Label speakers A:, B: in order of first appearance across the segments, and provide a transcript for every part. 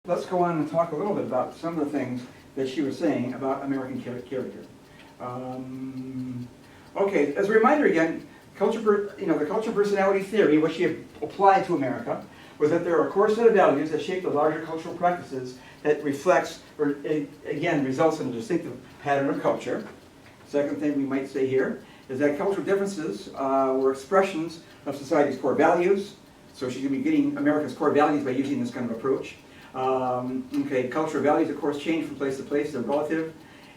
A: let's go on and talk a little bit about some of the things that she was saying about American character. Okay, as a reminder again, the culture personality theory, which she applied to America, was that there are a core set of values that shape the larger cultural practices that reflects, or again, results in a distinctive pattern of culture. Second thing we might say here is that cultural differences were expressions of society's core values. So she's going to be getting America's core values by using this kind of approach. Okay, cultural values, of course, change from place to place. They're relative.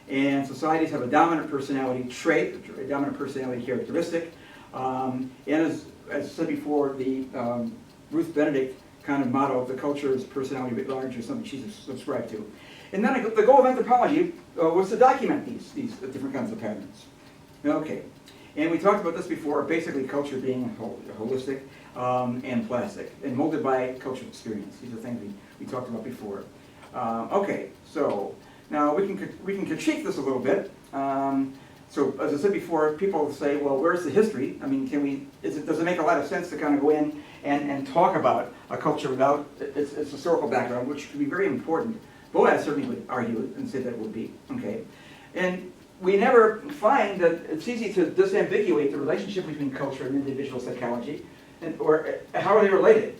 A: And societies have a dominant personality trait, a dominant personality characteristic. And as I said before, the Ruth Benedict kind of motto, the culture is personality writ large, or something she's subscribed to. And then the goal of anthropology was to document these different kinds of patterns. Okay, and we talked about this before, basically culture being holistic and plastic, and molded by cultural experience. These are things we talked about before. Okay, so now we can critique this a little bit. So as I said before, people say, well, where's the history? I mean, does it make a lot of sense to kind of go in and talk about a culture without its historical background, which could be very important. Boaz certainly would argue and say that it would be, okay? And we never find that it's easy to disambiguate the relationship between culture and individual psychology, or how are they related?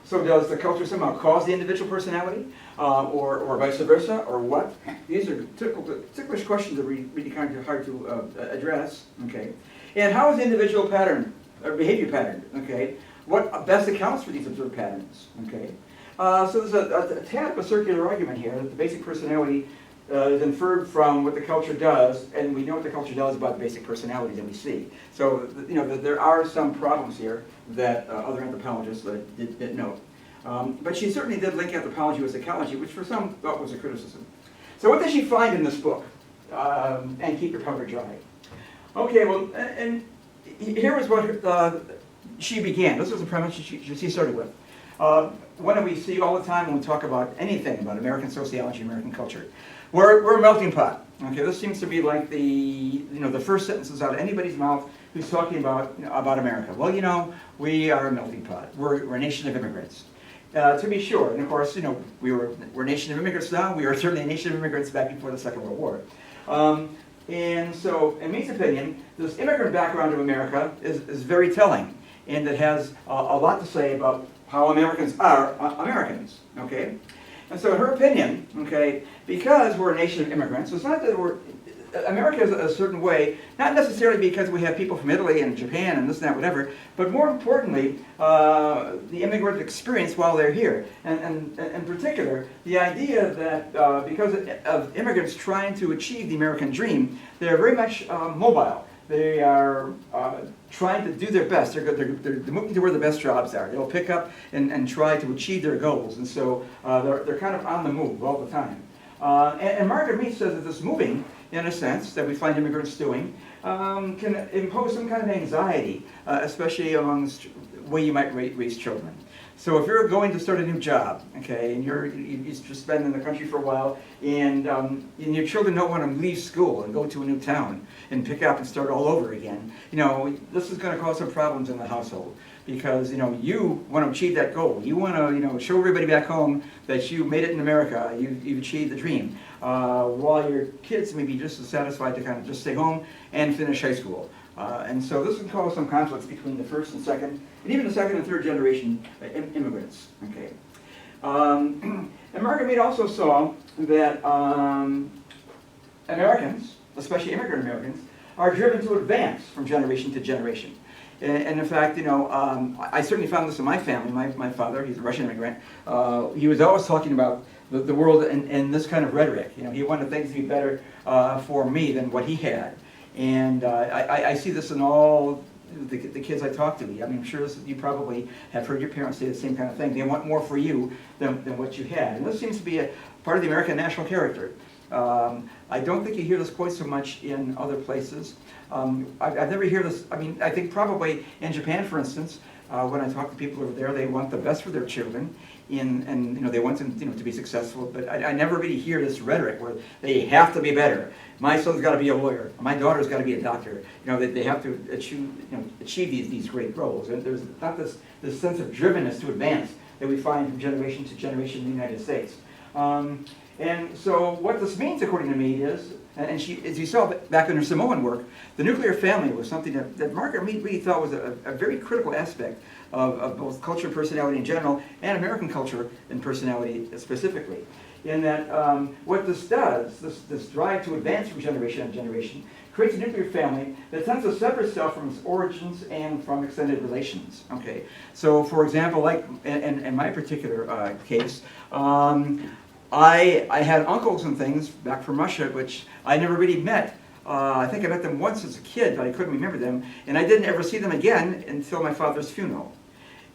A: So does the culture somehow cause the individual personality, or vice versa, or what? These are ticklish questions that are really kind of hard to address, okay? And how is the individual pattern, or behavior pattern, okay? What best accounts for these observed patterns, okay? So there's a tad of a circular argument here that the basic personality is inferred from what the culture does, and we know what the culture does about the basic personalities that we see. So, there are some problems here that other anthropologists did note. But she certainly did link anthropology with psychology, which for some thought was a criticism. So what does she find in this book? And keep your powder dry. Okay, well, and here is what she began. This was the premise she started with. What do we see all the time when we talk about anything about American sociology, American culture? We're a melting pot. Okay, this seems to be like the first sentences out of anybody's mouth who's talking about America. Well, we are a melting pot. We're a nation of immigrants. To be sure, and of course, we're a nation of immigrants now. We are certainly a nation of immigrants back before the Second World War. And so, in Mead's opinion, this immigrant background of America is very telling, and it has a lot to say about how Americans are Americans, okay? And so in her opinion, okay, because we're a nation of immigrants, it's not that America is a certain way, not necessarily because we have people from Italy and Japan and this and that, whatever, but more importantly, the immigrant experience while they're here. And in particular, the idea that because of immigrants trying to achieve the American dream, they're very much mobile. They are trying to do their best. They're moving to where the best jobs are. They'll pick up and try to achieve their goals. And so they're kind of on the move all the time. And Margaret Mead says that this moving, in a sense, that we find immigrants doing, can impose some kind of anxiety, especially among the way you might raise children. So if you're going to start a new job, okay, and you've just been in the country for a while, and your children don't want to leave school and go to a new town and pick up and start all over again, this is going to cause some problems in the household, because you want to achieve that goal. You want to show everybody back home that you made it in America. You've achieved the dream, while your kids may be just as satisfied to kind of just stay home and finish high school. And so this can cause some conflicts between the first and second, and even the second and third generation immigrants. Okay, and Margaret Mead also saw that Americans, especially immigrant Americans, are driven to advance from generation to generation. And in fact, I certainly found this in my family. My father, he's a Russian immigrant. He was always talking about the world in this kind of rhetoric. He wanted things to be better for me than what he had. And I see this in all the kids I talk to. I mean, I'm sure you probably have heard your parents say the same kind of thing. They want more for you than what you had. And this seems to be a part of the American national character. I don't think you hear this quite so much in other places. I've never heard this. I mean, I think probably in Japan, for instance, when I talk to people over there, they want the best for their children, and they want them to be successful. But I never really hear this rhetoric where they have to be better. My son's got to be a lawyer. My daughter's got to be a doctor. They have to achieve these great goals. And there's not this sense of drivenness to advance that we find from generation to generation in the United States. And so what this means, according to Mead, is, and she, as you saw back in her Samoan work, the nuclear family was something that Margaret Mead really thought was a very critical aspect of both culture and personality in general, and American culture and personality specifically. In that what this does, this drive to advance from generation to generation, creates a nuclear family that tends to separate itself from its origins and from extended relations. Okay, so for example, like in my particular case, I had uncles and things back from Russia, which I never really met. I think I met them once as a kid, but I couldn't remember them, and I didn't ever see them again until my father's funeral.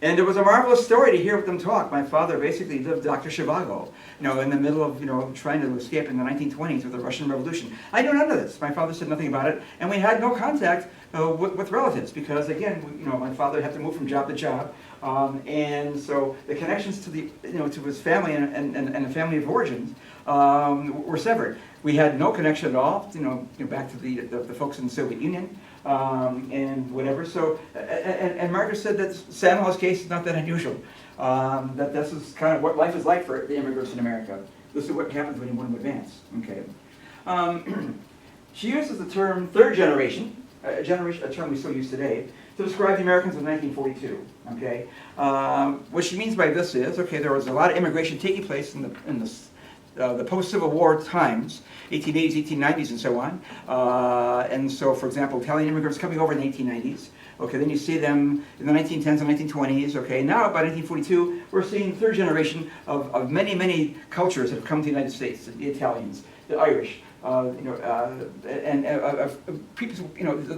A: And it was a marvelous story to hear them talk. My father basically lived Dr. Zhivago, in the middle of, trying to escape in the 1920s with the Russian Revolution. I knew none of this. My father said nothing about it, and we had no contact with relatives because, again, my father had to move from job to job, and so the connections to to his family and the family of origins were severed. We had no connection at all, back to the folks in the Soviet Union. And whatever. So, and Margaret said that San Jose's case is not that unusual. That this is kind of what life is like for the immigrants in America. This is what happens when you want to advance. Okay. She uses the term third generation, a term we still use today, to describe the Americans of 1942. Okay. What she means by this is, okay, there was a lot of immigration taking place in the post-Civil War times, 1880s, 1890s, and so on. And so, for example, Italian immigrants coming over in the 1890s. Okay, then you see them in the 1910s and 1920s. Okay, now by 1942, we're seeing the third generation of many, many cultures that have come to the United States. The Italians, the Irish, people,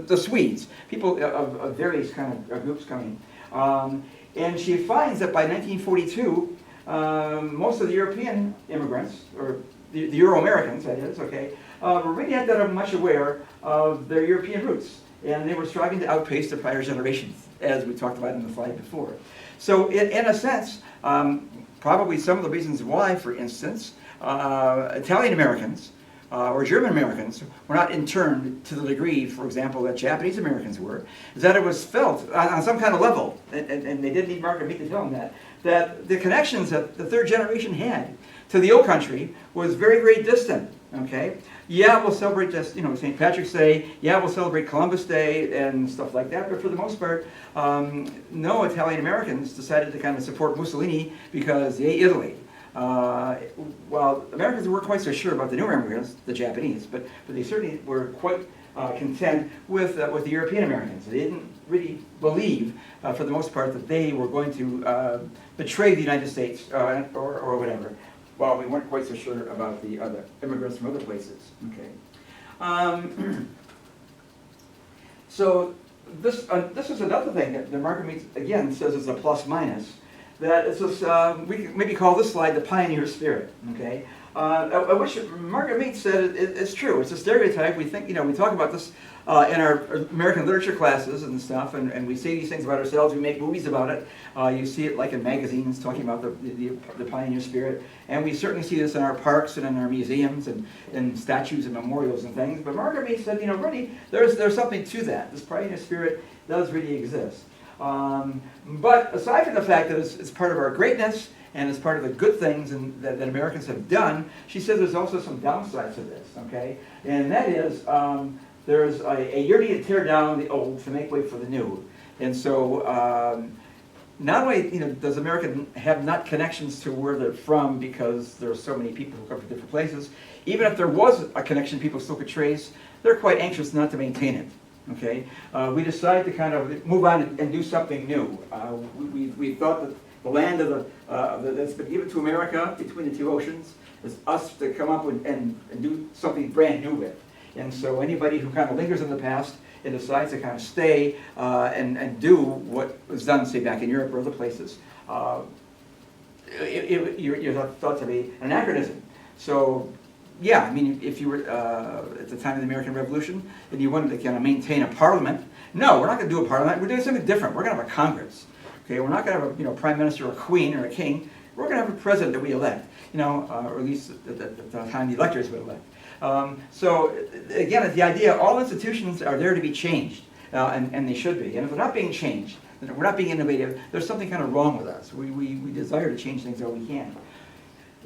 A: the Swedes, people of various kind of groups coming. And she finds that by 1942, most of the European immigrants, or the Euro-Americans, that is, okay, were really not that much aware of their European roots. And they were striving to outpace their prior generations, as we talked about in the slide before. So in a sense, probably some of the reasons why, for instance, Italian Americans or German Americans were not interned to the degree, for example, that Japanese Americans were, is that it was felt on some kind of level, and they didn't need Margaret Mead to tell them that the connections that the third generation had to the old country was very, very distant. Okay, yeah, we'll celebrate just St. Patrick's Day. Yeah, we'll celebrate Columbus Day and stuff like that. But for the most part, no Italian Americans decided to kind of support Mussolini because they ate Italy. Well, Americans weren't quite so sure about the newer immigrants, the Japanese, but they certainly were quite content with the European Americans. They didn't really believe, for the most part, that they were going to betray the United States or whatever. Well, we weren't quite so sure about the other immigrants from other places. Okay. So this is another thing that Margaret Mead again says is a plus minus. That it's this, we can maybe call this slide the pioneer spirit. Okay. Which Margaret Mead said it's true. It's a stereotype. We think, we talk about this in our American literature classes and stuff, and we say these things about ourselves. We make movies about it. You see it like in magazines talking about the pioneer spirit, and we certainly see this in our parks and in our museums and in statues and memorials and things. But Margaret Mead said, really, there's something to that. This pioneer spirit does really exist. But aside from the fact that it's part of our greatness and it's part of the good things that Americans have done, she said there's also some downsides to this, okay? And that is, there's a yearning to tear down the old to make way for the new. And so not only does America have not connections to where they're from because there are so many people who come from different places, even if there was a connection people still could trace, they're quite anxious not to maintain it. Okay, we decided to kind of move on and do something new. We thought that the land that's been given to America between the two oceans is us to come up and do something brand new with. And so anybody who kind of lingers in the past and decides to kind of stay and do what was done, say, back in Europe or other places, you're thought to be an anachronism. So, yeah, I mean, if you were at the time of the American Revolution and you wanted to kind of maintain a parliament, no, we're not going to do a parliament. We're doing something different. We're going to have a Congress. Okay, we're not going to have a prime minister or a queen or a king. We're going to have a president that we elect, or at least at the time the electors would elect. So again, the idea, all institutions are there to be changed. and they should be. And if they're not being changed, then we're not being innovative, there's something kind of wrong with us. We desire to change things, though we can.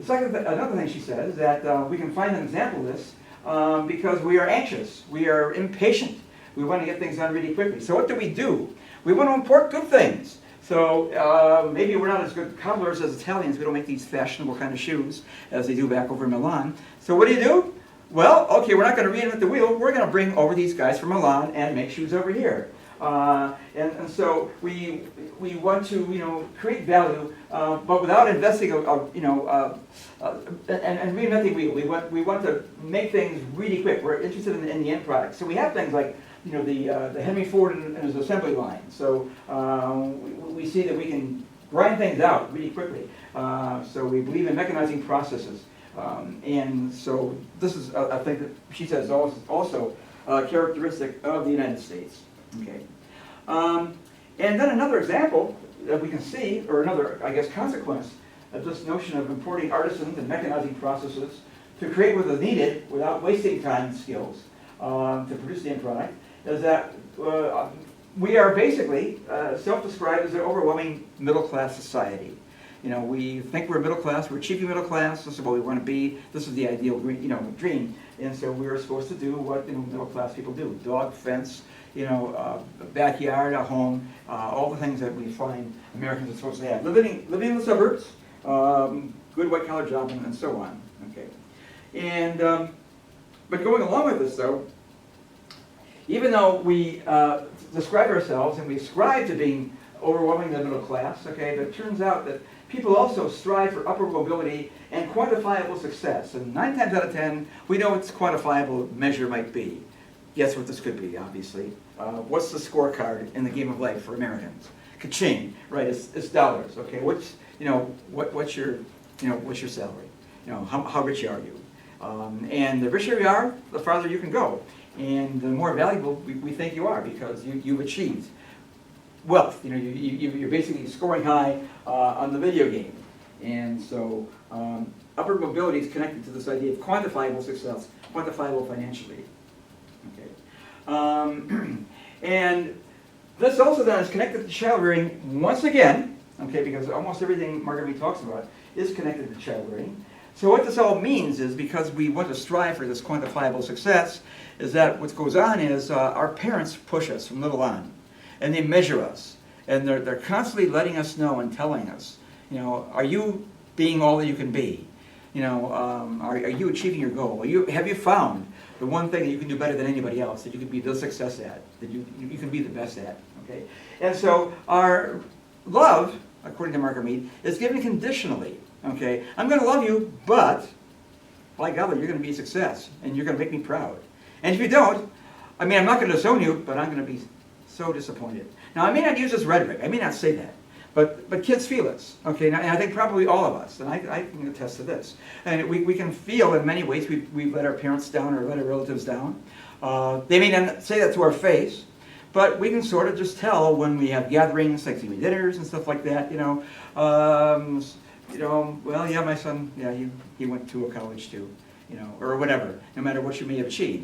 A: Another thing she says is that we can find an example of this because we are anxious, we are impatient, we want to get things done really quickly. So what do? We want to import good things. So maybe we're not as good cobblers as Italians. We don't make these fashionable kind of shoes as they do back over in Milan. So what do? Well, okay, we're not going to reinvent the wheel. We're going to bring over these guys from Milan and make shoes over here. And so we want to create value, but without investing and reinventing the wheel. We want to make things really quick. We're interested in the end product. So we have things like the Henry Ford and his assembly line. So we see that we can grind things out really quickly. So we believe in mechanizing processes. And so this is a thing that she says is also characteristic of the United States. Okay. And then another example that we can see, or another, I guess, consequence of this notion of importing artisans and mechanizing processes to create what is needed without wasting time and skills to produce the end product, is that we are basically self-described as an overwhelming middle-class society. We think we're middle class, we're achieving middle class, this is what we want to be, this is the ideal dream. And so we're supposed to do what middle class people do. Dog, fence, a backyard, a home, all the things that we find Americans are supposed to have. Living in the suburbs, good white collar job, and so on. Okay. And, but going along with this though, even though we describe ourselves and we ascribe to being overwhelming the middle class, okay, but it turns out that people also strive for upward mobility and quantifiable success. And 9 times out of 10, we know what this quantifiable measure might be. Guess what this could be, obviously. What's the scorecard in the game of life for Americans? Ka-ching, right, it's dollars, okay. What's your salary? How rich are you? And the richer you are, the farther you can go. And the more valuable we think you are because you've achieved wealth. You're basically scoring high on the video game. And so upward mobility is connected to this idea of quantifiable success, quantifiable financially. Okay. And this also then is connected to child rearing once again, okay, because almost everything Marguerite talks about is connected to child rearing. So what this all means is, because we want to strive for this quantifiable success, is that what goes on is our parents push us from little on, and they measure us, and they're constantly letting us know and telling us, are you being all that you can be? Are you achieving your goal? Have you found the one thing that you can do better than anybody else, that you can be the success at, that you can be the best at? Okay, and so our love, according to Marguerite, is given conditionally. Okay, I'm going to love you, but by golly, you're going to be a success, and you're going to make me proud. And if you don't, I'm not going to disown you, but I'm going to be so disappointed. Now, I may not use this rhetoric, I may not say that, but kids feel this. Okay, and I think probably all of us, and I can attest to this. And we can feel in many ways we've let our parents down or let our relatives down. They may not say that to our face, but we can sort of just tell when we have gatherings, Thanksgiving dinners and stuff like that. Well, yeah, my son, yeah, he went to a college too, or whatever, no matter what you may have achieved.